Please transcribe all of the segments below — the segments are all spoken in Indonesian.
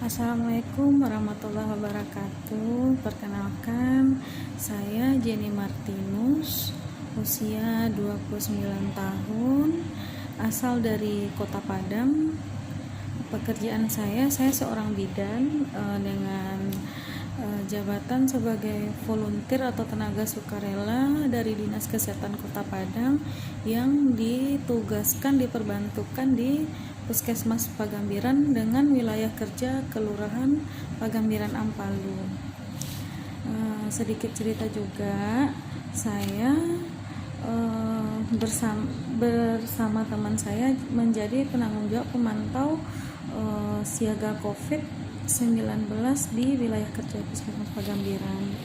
Assalamualaikum warahmatullahi wabarakatuh. Perkenalkan, saya Jenny Martinus, usia 29 tahun, asal dari Kota Padang. Pekerjaan saya seorang bidan dengan jabatan sebagai volunteer atau tenaga sukarela dari Dinas Kesehatan Kota Padang yang diperbantukan di Puskesmas Pagambiran dengan wilayah kerja Kelurahan Pagambiran Ampalu. Sedikit cerita juga, saya bersama teman saya menjadi penanggung jawab pemantau siaga COVID-19 di wilayah kerja Puskesmas Pagambiran.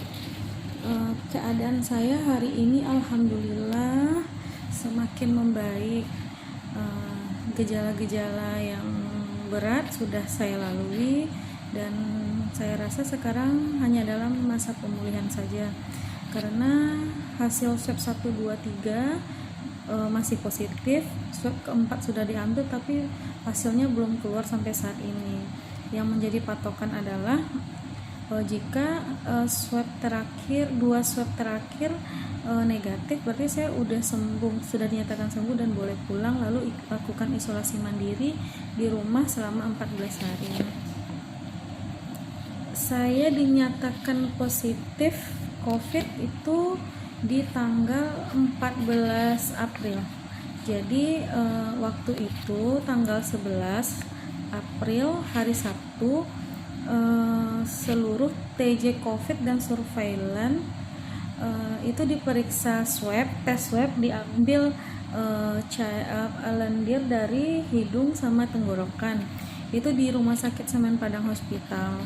Keadaan saya hari ini alhamdulillah semakin membaik. Gejala-gejala yang berat sudah saya lalui dan saya rasa sekarang hanya dalam masa pemulihan saja, karena hasil swab 1, 2, 3 masih positif. Swab keempat sudah diambil tapi hasilnya belum keluar sampai saat ini. Yang menjadi patokan adalah jika dua swab terakhir negatif, berarti saya sudah dinyatakan sembuh dan boleh pulang, lalu lakukan isolasi mandiri di rumah selama 14 hari. Saya dinyatakan positif COVID itu di tanggal 14 April. Jadi waktu itu tanggal 11 April hari Sabtu, seluruh TJ COVID dan surveillance itu diperiksa tes swab diambil lendir dari hidung sama tenggorokan. Itu di Rumah Sakit Semen Padang Hospital.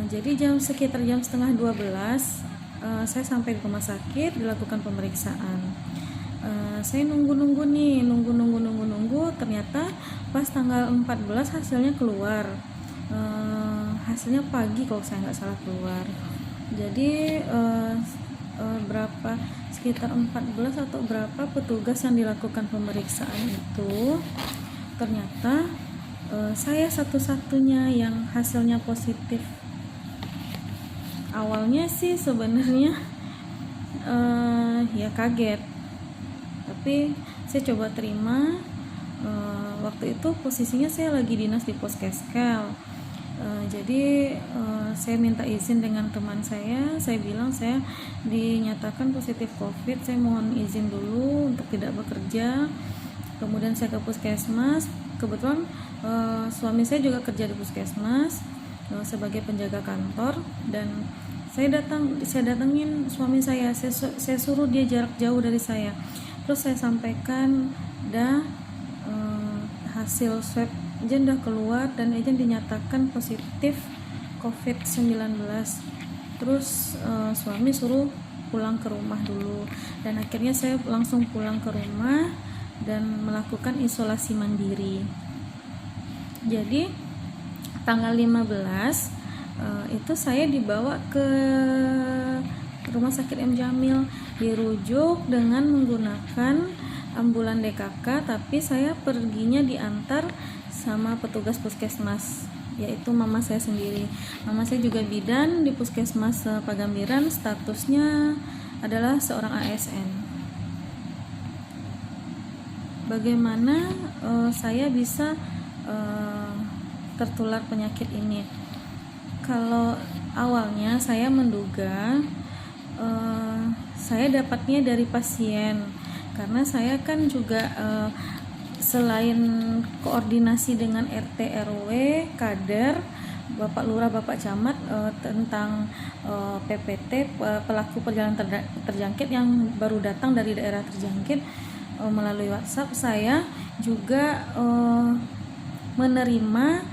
Jadi sekitar jam setengah 12 saya sampai di rumah sakit, dilakukan pemeriksaan. Saya nunggu, ternyata pas tanggal 14 hasilnya keluar. Hasilnya pagi kalau saya nggak salah keluar. Jadi sekitar 14 atau berapa petugas yang dilakukan pemeriksaan itu, ternyata saya satu-satunya yang hasilnya positif. Awalnya sih sebenarnya ya kaget, tapi saya coba terima. Waktu itu posisinya saya lagi dinas di Puskeskel. Jadi saya minta izin dengan teman saya bilang saya dinyatakan positif COVID, saya mohon izin dulu untuk tidak bekerja. Kemudian saya ke puskesmas, kebetulan suami saya juga kerja di puskesmas sebagai penjaga kantor, dan saya datangin suami saya suruh dia jarak jauh dari saya, terus saya sampaikan hasil swab Ejen udah keluar dan Ejen dinyatakan positif COVID-19. Terus suami suruh pulang ke rumah dulu, dan akhirnya saya langsung pulang ke rumah dan melakukan isolasi mandiri. Jadi tanggal 15 itu saya dibawa ke Rumah Sakit M. Jamil, dirujuk dengan menggunakan ambulan DKK, tapi saya perginya diantar sama petugas puskesmas, yaitu mama saya sendiri. Mama saya juga bidan di Puskesmas Pagambiran, statusnya adalah seorang ASN. Bagaimana saya bisa tertular penyakit ini? Kalau awalnya saya menduga saya dapatnya dari pasien, karena saya kan juga selain koordinasi dengan RT RW, kader, Bapak Lurah, Bapak Camat tentang PPT, pelaku perjalanan terjangkit yang baru datang dari daerah terjangkit, melalui WhatsApp saya juga menerima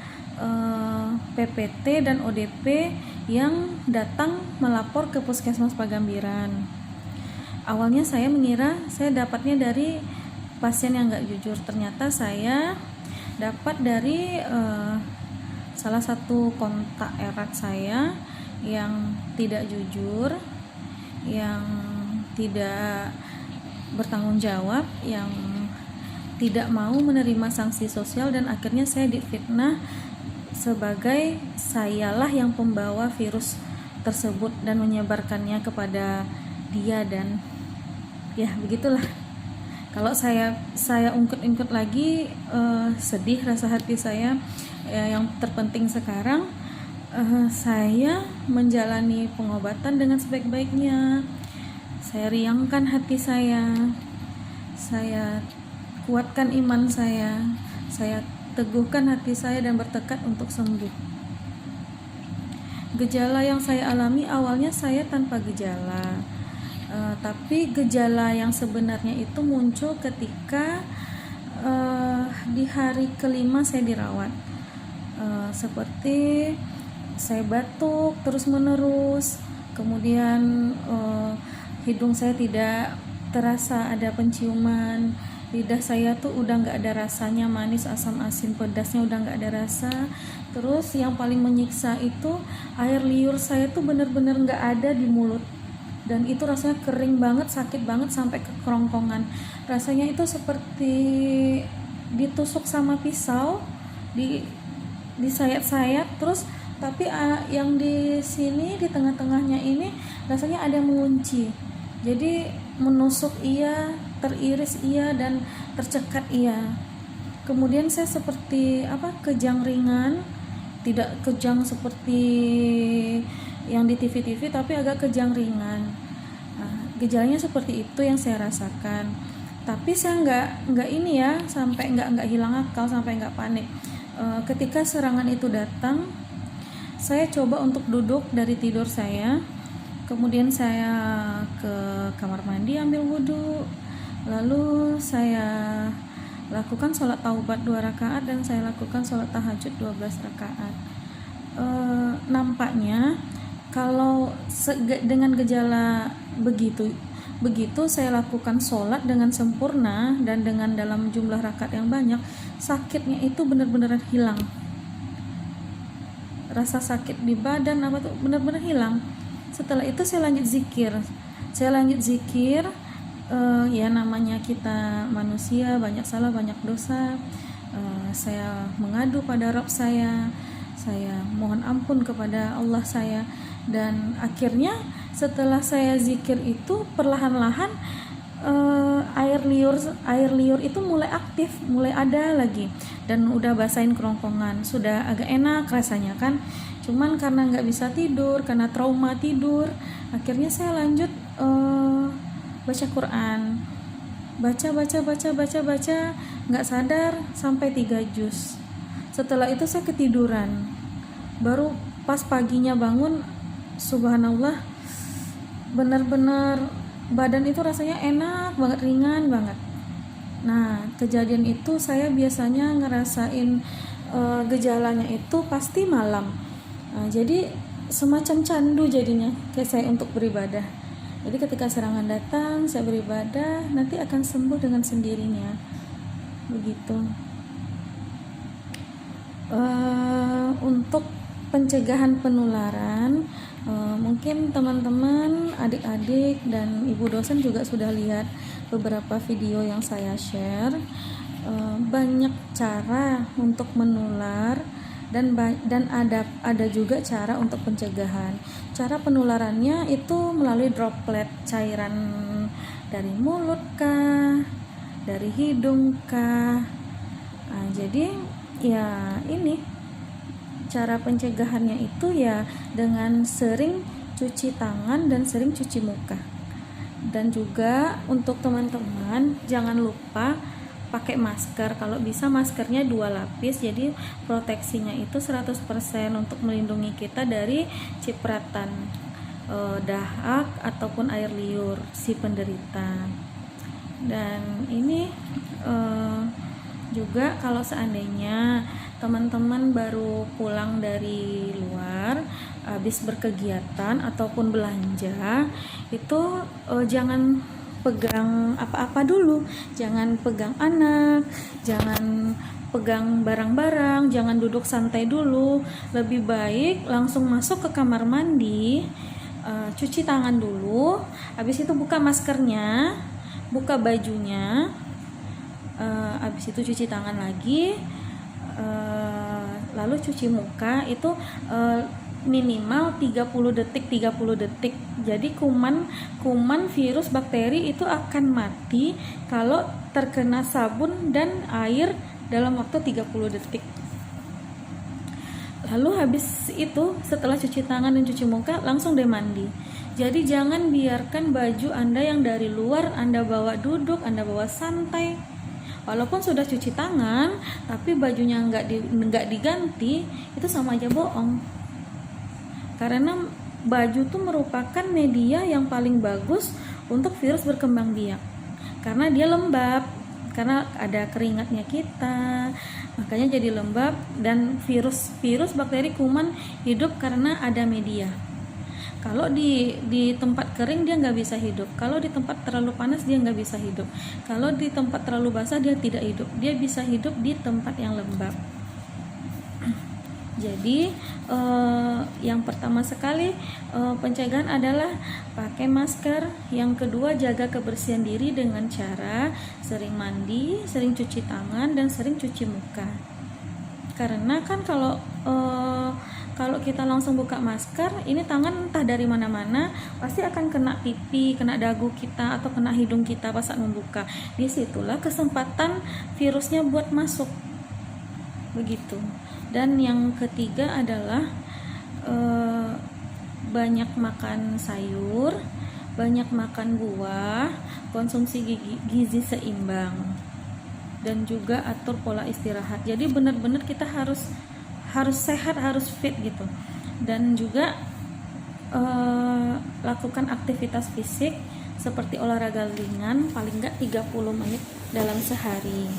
PPT dan ODP yang datang melapor ke Puskesmas Pagambiran. Awalnya saya mengira saya dapatnya dari pasien yang nggak jujur, ternyata saya dapat dari salah satu kontak erat saya yang tidak jujur, yang tidak bertanggung jawab, yang tidak mau menerima sanksi sosial, dan akhirnya saya difitnah sebagai sayalah yang pembawa virus tersebut dan menyebarkannya kepada dia. Dan ya begitulah. Kalau saya ungkit-ungkit lagi, sedih rasa hati saya. Yang terpenting sekarang, saya menjalani pengobatan dengan sebaik-baiknya. Saya riangkan hati saya kuatkan iman saya teguhkan hati saya dan bertekad untuk sembuh. Gejala yang saya alami awalnya saya tanpa gejala, tapi gejala yang sebenarnya itu muncul ketika di hari kelima saya dirawat. Seperti saya batuk terus menerus, kemudian hidung saya tidak terasa ada penciuman, lidah saya tuh udah nggak ada rasanya, manis, asam, asin, pedasnya udah nggak ada rasa. Terus yang paling menyiksa itu air liur saya tuh bener-bener nggak ada di mulut, dan itu rasanya kering banget, sakit banget sampai ke kerongkongan. Rasanya itu seperti ditusuk sama pisau, disayat-sayat terus, tapi yang di sini di tengah-tengahnya ini rasanya ada yang mengunci. Jadi menusuk iya, teriris iya, dan tercekat iya. Kemudian saya seperti kejang ringan, tidak kejang seperti yang di TV-TV, tapi agak kejang ringan. Gejalanya seperti itu yang saya rasakan. Tapi saya nggak ini ya, sampai nggak hilang akal, sampai nggak panik. Ketika serangan itu datang, saya coba untuk duduk dari tidur saya. Kemudian saya ke kamar mandi ambil wudhu, lalu saya lakukan sholat taubat 2 rakaat dan saya lakukan sholat tahajud 12 rakaat. Nampaknya kalau dengan gejala begitu saya lakukan sholat dengan sempurna dan dengan dalam jumlah rakaat yang banyak, sakitnya itu benar-benar hilang. Rasa sakit di badan benar-benar hilang. Setelah itu saya lanjut zikir. Ya namanya kita manusia, banyak salah, banyak dosa. Saya mengadu pada Rabb saya mohon ampun kepada Allah saya, dan akhirnya setelah saya zikir itu perlahan-lahan air liur itu mulai aktif, mulai ada lagi, dan udah basahin kerongkongan, sudah agak enak rasanya kan. Cuman karena nggak bisa tidur, karena trauma tidur, akhirnya saya lanjut baca Quran, baca, nggak sadar sampai 3 juz. Setelah itu saya ketiduran, baru pas paginya bangun, subhanallah, benar-benar badan itu rasanya enak banget, ringan banget. Nah, kejadian itu saya biasanya ngerasain gejalanya itu pasti malam. Jadi semacam candu jadinya kayak saya untuk beribadah. Jadi ketika serangan datang, saya beribadah, nanti akan sembuh dengan sendirinya. Begitu. Untuk pencegahan penularan, mungkin teman-teman, adik-adik, dan ibu dosen juga sudah lihat beberapa video yang saya share. Banyak cara untuk menular, dan ada juga cara untuk pencegahan. Cara penularannya itu melalui droplet cairan dari mulut kah, dari hidung kah. Jadi ya ini cara pencegahannya itu ya dengan sering cuci tangan dan sering cuci muka. Dan juga untuk teman-teman jangan lupa pakai masker, kalau bisa maskernya 2 lapis, jadi proteksinya itu 100% untuk melindungi kita dari cipratan dahak ataupun air liur si penderita. Dan ini juga kalau seandainya teman-teman baru pulang dari luar habis berkegiatan ataupun belanja, itu jangan pegang apa-apa dulu, jangan pegang anak, jangan pegang barang-barang, jangan duduk santai dulu. Lebih baik langsung masuk ke kamar mandi, cuci tangan dulu, habis itu buka maskernya, buka bajunya, habis itu cuci tangan lagi, lalu cuci muka itu minimal 30 detik. Jadi kuman virus bakteri itu akan mati kalau terkena sabun dan air dalam waktu 30 detik. Lalu habis itu setelah cuci tangan dan cuci muka langsung deh mandi. Jadi jangan biarkan baju Anda yang dari luar Anda bawa duduk, Anda bawa santai. Walaupun sudah cuci tangan, tapi bajunya nggak diganti, itu sama aja bohong. Karena baju itu merupakan media yang paling bagus untuk virus berkembang biak. Karena dia lembab, karena ada keringatnya kita, makanya jadi lembab, dan virus bakteri kuman hidup karena ada media. Kalau di tempat kering dia nggak bisa hidup, kalau di tempat terlalu panas dia nggak bisa hidup, kalau di tempat terlalu basah dia tidak hidup, dia bisa hidup di tempat yang lembab. Jadi yang pertama sekali pencegahan adalah pakai masker. Yang kedua, jaga kebersihan diri dengan cara sering mandi, sering cuci tangan, dan sering cuci muka. Karena kan kalau kita langsung buka masker, ini tangan entah dari mana-mana pasti akan kena pipi, kena dagu kita, atau kena hidung kita pas saat membuka. Disitulah kesempatan virusnya buat masuk. Begitu. Dan yang ketiga adalah banyak makan sayur, banyak makan buah, konsumsi gizi seimbang, dan juga atur pola istirahat. Jadi benar-benar kita harus sehat, harus fit gitu. Dan juga lakukan aktivitas fisik seperti olahraga ringan paling enggak 30 menit dalam sehari.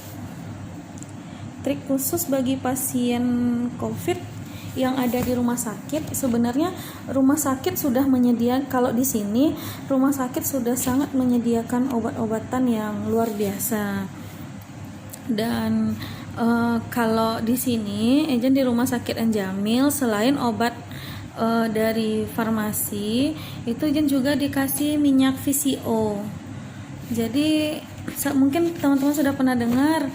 Trik khusus bagi pasien COVID yang ada di rumah sakit, sebenarnya rumah sakit sudah menyediakan, kalau di sini rumah sakit sudah sangat menyediakan obat-obatan yang luar biasa. Dan kalau di sini agent di rumah sakit Anjamil, selain obat dari farmasi, itu agent juga dikasih minyak VCO. Jadi mungkin teman-teman sudah pernah dengar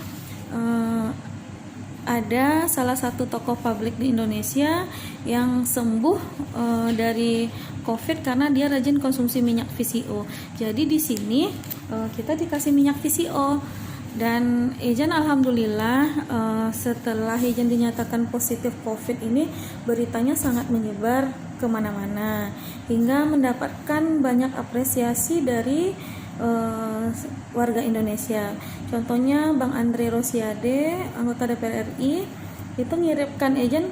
ada salah satu tokoh publik di Indonesia yang sembuh dari COVID karena dia rajin konsumsi minyak VCO. Jadi di sini kita dikasih minyak VCO, dan Ejan alhamdulillah setelah Ejan dinyatakan positif COVID ini, beritanya sangat menyebar kemana-mana hingga mendapatkan banyak apresiasi dari warga Indonesia. Contohnya Bang Andre Rosiade, anggota DPR RI, itu ngirimkan agent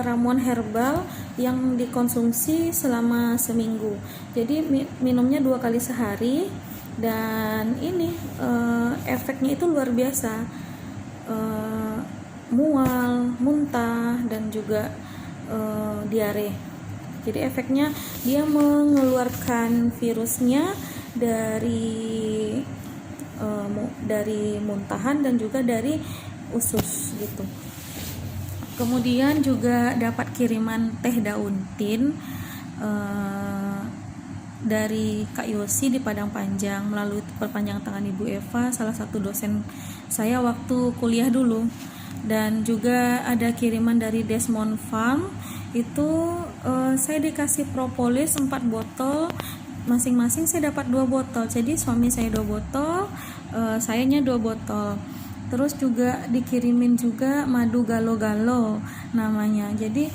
ramuan herbal yang dikonsumsi selama seminggu. Jadi minumnya 2 kali sehari, dan ini efeknya itu luar biasa. Mual, muntah, dan juga diare. Jadi efeknya dia mengeluarkan virusnya dari muntahan dan juga dari usus gitu. Kemudian juga dapat kiriman teh daun tin dari Kak Yosi di Padang Panjang melalui perpanjangan tangan Ibu Eva, salah satu dosen saya waktu kuliah dulu. Dan juga ada kiriman dari Desmond Farm, itu saya dikasih propolis 4 botol, masing-masing saya dapat 2 botol. Jadi suami saya 2 botol, sayanya 2 botol. Terus juga dikirimin juga madu galo-galo namanya. Jadi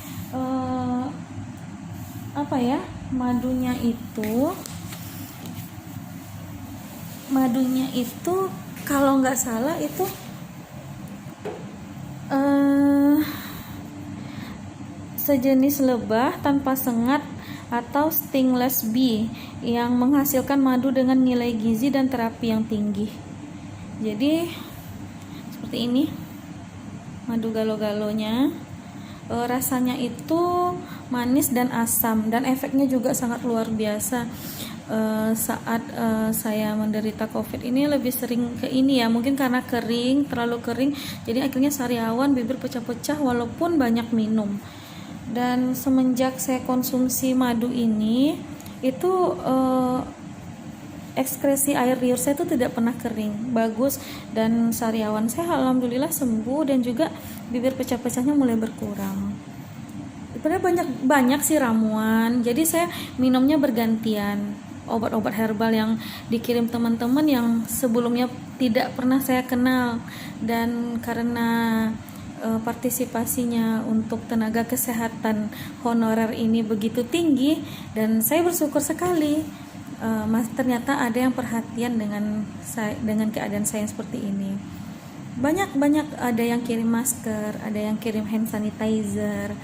madunya itu kalau nggak salah itu sejenis lebah tanpa sengat atau stingless bee yang menghasilkan madu dengan nilai gizi dan terapi yang tinggi. Jadi seperti ini madu galo-galonya. Rasanya itu manis dan asam, dan efeknya juga sangat luar biasa. Saat saya menderita COVID ini lebih sering ke ini ya, mungkin karena terlalu kering, jadi akhirnya sariawan, bibir pecah-pecah walaupun banyak minum. Dan semenjak saya konsumsi madu ini, itu ekskresi air liur saya itu tidak pernah kering, bagus, dan sariawan saya alhamdulillah sembuh, dan juga bibir pecah-pecahnya mulai berkurang. Sebenarnya banyak sih ramuan, jadi saya minumnya bergantian. Obat-obat herbal yang dikirim teman-teman yang sebelumnya tidak pernah saya kenal, dan karena partisipasinya untuk tenaga kesehatan honorer ini begitu tinggi, dan saya bersyukur sekali ternyata ada yang perhatian dengan keadaan saya yang seperti ini. Banyak ada yang kirim masker, ada yang kirim hand sanitizer,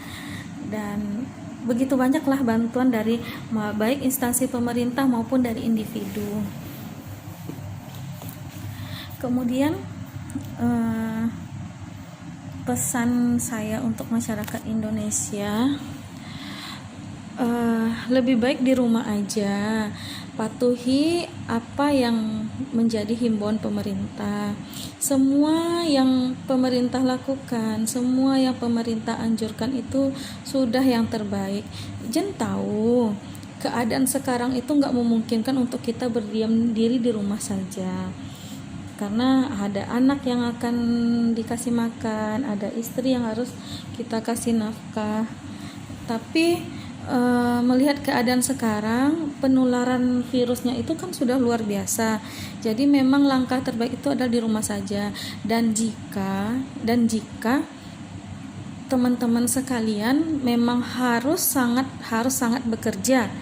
dan begitu banyaklah bantuan dari baik instansi pemerintah maupun dari individu. Kemudian pesan saya untuk masyarakat Indonesia, lebih baik di rumah aja, patuhi apa yang menjadi himbauan pemerintah. Semua yang pemerintah lakukan, semua yang pemerintah anjurkan itu sudah yang terbaik. Jen tahu keadaan sekarang itu nggak memungkinkan untuk kita berdiam diri di rumah saja, karena ada anak yang akan dikasih makan, ada istri yang harus kita kasih nafkah. Tapi melihat keadaan sekarang, penularan virusnya itu kan sudah luar biasa. Jadi memang langkah terbaik itu adalah di rumah saja. Dan jika teman-teman sekalian memang harus sangat bekerja,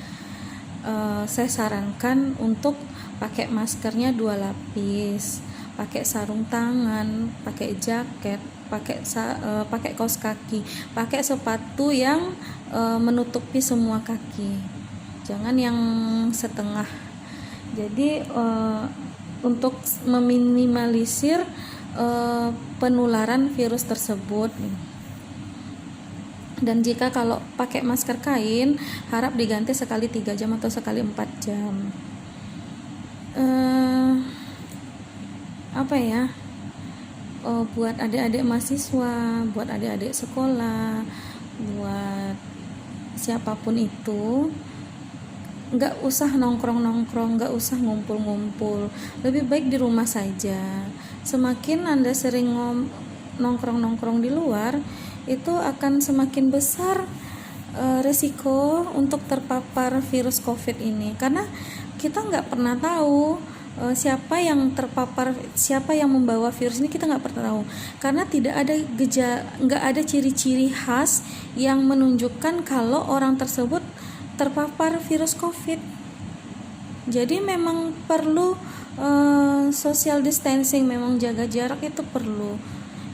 saya sarankan untuk pakai maskernya 2 lapis, pakai sarung tangan, pakai jaket, pakai kaos kaki, pakai sepatu yang menutupi semua kaki, jangan yang setengah. Jadi untuk meminimalisir penularan virus tersebut. Dan jika kalau pakai masker kain, harap diganti sekali 3 jam atau sekali 4 jam. Buat adik-adik mahasiswa, buat adik-adik sekolah, buat siapapun itu, nggak usah nongkrong, nggak usah ngumpul-ngumpul, lebih baik di rumah saja. Semakin Anda sering nongkrong di luar, itu akan semakin besar resiko untuk terpapar virus COVID ini, karena kita nggak pernah tahu siapa yang terpapar, siapa yang membawa virus ini, kita nggak pernah tahu, karena nggak ada ciri-ciri khas yang menunjukkan kalau orang tersebut terpapar virus COVID. Jadi memang perlu social distancing, memang jaga jarak itu perlu.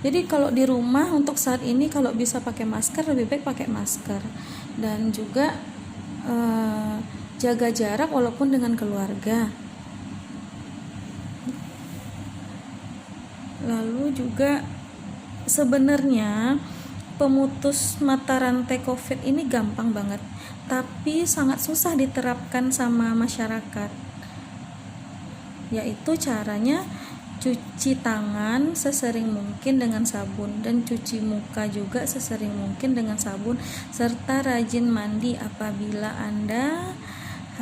Jadi kalau di rumah untuk saat ini, kalau bisa pakai masker, lebih baik pakai masker, dan juga jaga jarak walaupun dengan keluarga. Lalu juga sebenarnya pemutus mata rantai COVID ini gampang banget, tapi sangat susah diterapkan sama masyarakat. Yaitu caranya cuci tangan sesering mungkin dengan sabun, dan cuci muka juga sesering mungkin dengan sabun, serta rajin mandi apabila Anda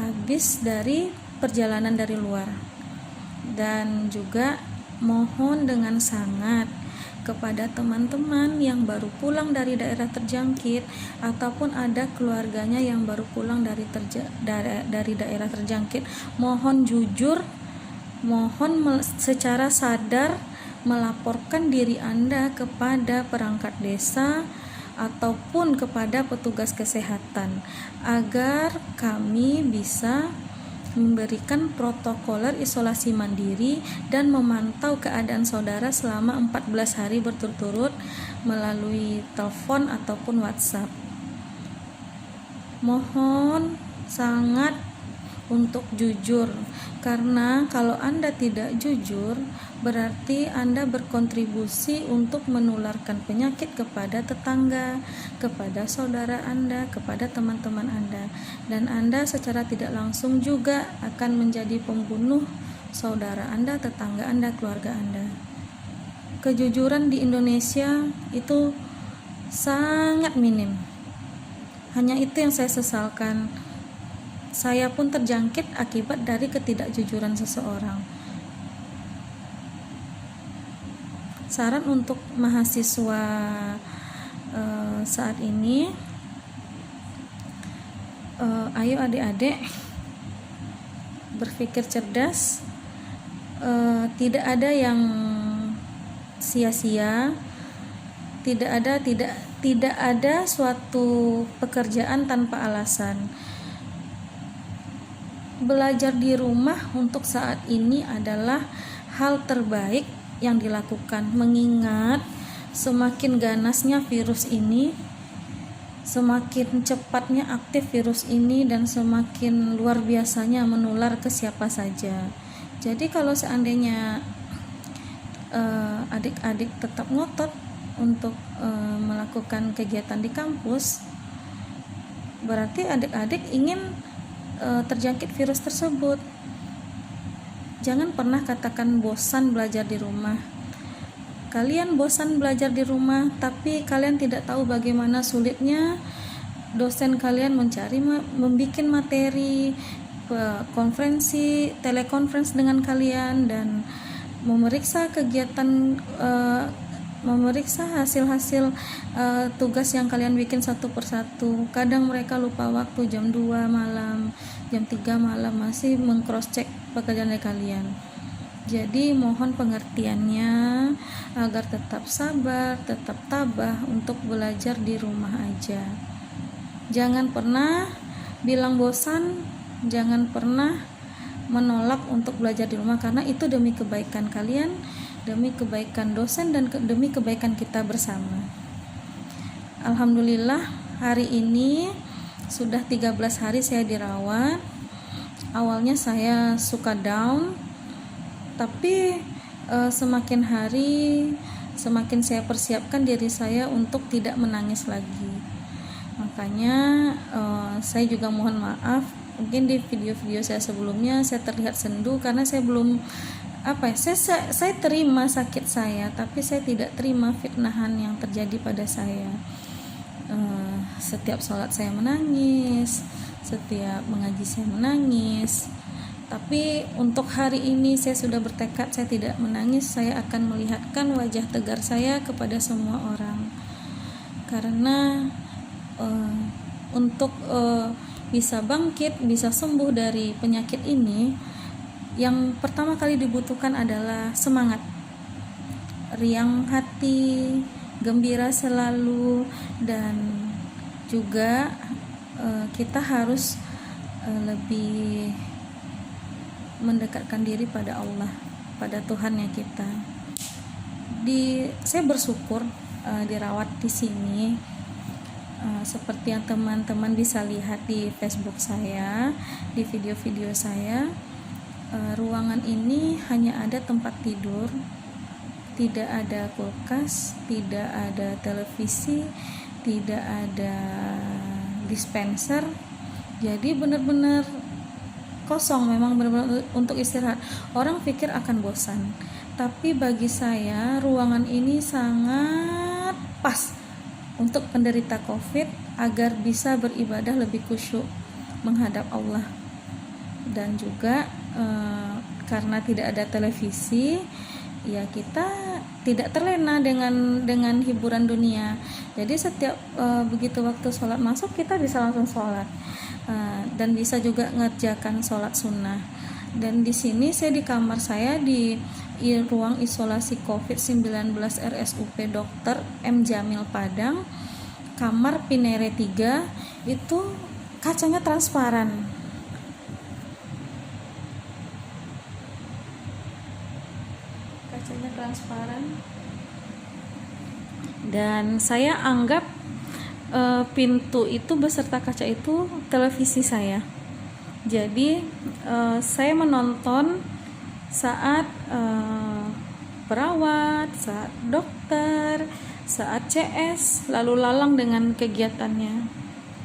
habis dari perjalanan dari luar. Dan juga mohon dengan sangat kepada teman-teman yang baru pulang dari daerah terjangkit, ataupun ada keluarganya yang baru pulang dari daerah terjangkit, mohon jujur, mohon secara sadar melaporkan diri Anda kepada perangkat desa ataupun kepada petugas kesehatan, agar kami bisa memberikan protokoler isolasi mandiri dan memantau keadaan saudara selama 14 hari berturut-turut melalui telepon ataupun WhatsApp. Mohon sangat untuk jujur, karena kalau Anda tidak jujur, berarti Anda berkontribusi untuk menularkan penyakit kepada tetangga, kepada saudara Anda, kepada teman-teman Anda, dan Anda secara tidak langsung juga akan menjadi pembunuh saudara Anda, tetangga Anda, keluarga Anda. Kejujuran di Indonesia itu sangat minim. Hanya itu yang saya sesalkan. saya pun terjangkit akibat dari ketidakjujuran seseorang. Saran untuk mahasiswa saat ini, ayo adik-adik berpikir cerdas, tidak ada yang sia-sia, tidak ada suatu pekerjaan tanpa alasan. Belajar di rumah untuk saat ini adalah hal terbaik yang dilakukan, mengingat semakin ganasnya virus ini, semakin cepatnya aktif virus ini, dan semakin luar biasanya menular ke siapa saja. Jadi kalau seandainya adik-adik tetap ngotot untuk melakukan kegiatan di kampus, berarti adik-adik ingin terjangkit virus tersebut. Jangan pernah katakan bosan belajar di rumah. Kalian bosan belajar di rumah, tapi kalian tidak tahu bagaimana sulitnya dosen kalian membuat materi konferensi, telekonferensi dengan kalian, dan memeriksa kegiatan, memeriksa hasil-hasil tugas yang kalian bikin satu persatu. Kadang mereka lupa waktu, jam 2 malam, jam 3 malam masih meng-cross check pekerjaan kalian. Jadi mohon pengertiannya agar tetap sabar, tetap tabah untuk belajar di rumah aja. Jangan pernah bilang bosan, jangan pernah menolak untuk belajar di rumah, karena itu demi kebaikan kalian, demi kebaikan dosen, dan demi kebaikan kita bersama. Alhamdulillah hari ini sudah 13 hari saya dirawat. Awalnya saya suka down, tapi semakin hari semakin saya persiapkan diri saya untuk tidak menangis lagi. Makanya saya juga mohon maaf, mungkin di video-video saya sebelumnya saya terlihat sendu karena saya belum saya terima sakit saya, tapi saya tidak terima fitnahan yang terjadi pada saya. Setiap sholat saya menangis, setiap mengaji saya menangis. Tapi untuk hari ini saya sudah bertekad saya tidak menangis. Saya akan melihatkan wajah tegar saya kepada semua orang. Karena untuk bisa bangkit, bisa sembuh dari penyakit ini, yang pertama kali dibutuhkan adalah semangat, riang hati, gembira selalu, dan juga kita harus lebih mendekatkan diri pada Allah, pada Tuhannya kita. Saya bersyukur dirawat di sini, seperti yang teman-teman bisa lihat di Facebook saya, di video-video saya. Ruangan ini hanya ada tempat tidur, tidak ada kulkas, tidak ada televisi, tidak ada dispenser. Jadi benar-benar kosong, memang benar-benar untuk istirahat. Orang pikir akan bosan, tapi bagi saya ruangan ini sangat pas untuk penderita COVID agar bisa beribadah lebih khusyuk menghadap Allah. Dan juga karena tidak ada televisi, ya kita tidak terlena dengan hiburan dunia. Jadi setiap begitu waktu sholat masuk, kita bisa langsung sholat, dan bisa juga ngerjakan sholat sunnah. Dan di sini saya di kamar saya di ruang isolasi COVID-19 RSUP Dr. M. Jamil Padang, kamar Pinere 3, itu kacanya transparan. Dan saya anggap pintu itu beserta kaca itu televisi saya. Jadi saya menonton saat perawat, saat dokter, saat CS lalu lalang dengan kegiatannya.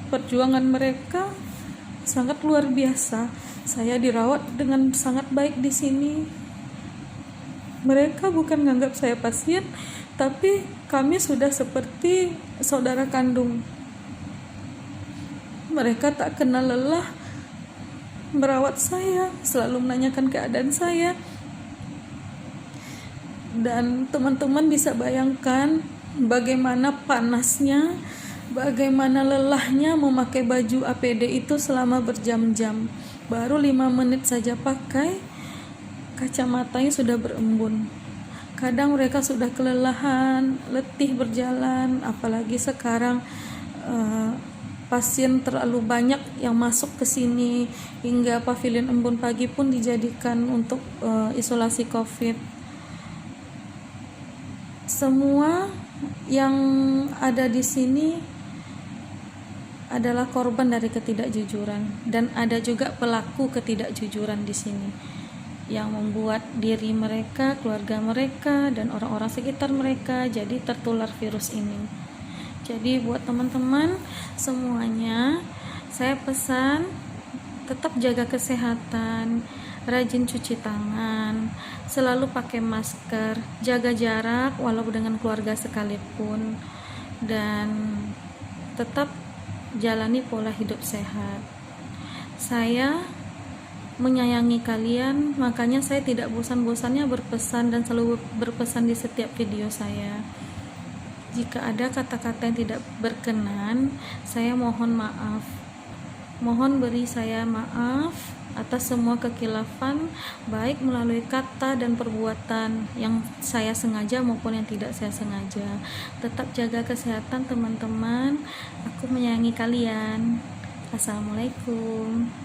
Perjuangan mereka sangat luar biasa. Saya dirawat dengan sangat baik di sini. Mereka bukan menganggap saya pasien, tapi kami sudah seperti saudara kandung. Mereka tak kenal lelah merawat saya, selalu menanyakan keadaan saya. Dan teman-teman bisa bayangkan bagaimana panasnya, bagaimana lelahnya memakai baju APD itu selama berjam-jam. Baru 5 menit saja pakai, kacamatanya sudah berembun. Kadang mereka sudah kelelahan, letih berjalan, apalagi sekarang pasien terlalu banyak yang masuk ke sini, hingga pavilion embun pagi pun dijadikan untuk isolasi COVID. Semua yang ada di sini adalah korban dari ketidakjujuran, dan ada juga pelaku ketidakjujuran di sini yang membuat diri mereka, keluarga mereka, dan orang-orang sekitar mereka jadi tertular virus ini. Jadi buat teman-teman semuanya, saya pesan tetap jaga kesehatan, rajin cuci tangan, selalu pakai masker, jaga jarak walau dengan keluarga sekalipun, dan tetap jalani pola hidup sehat. Saya menyayangi kalian, makanya saya tidak bosan-bosannya berpesan dan selalu berpesan di setiap video saya. Jika ada kata-kata yang tidak berkenan, saya mohon maaf. Mohon beri saya maaf atas semua kekhilafan, baik melalui kata dan perbuatan yang saya sengaja maupun yang tidak saya sengaja. Tetap jaga kesehatan teman-teman. Aku menyayangi kalian. Assalamualaikum.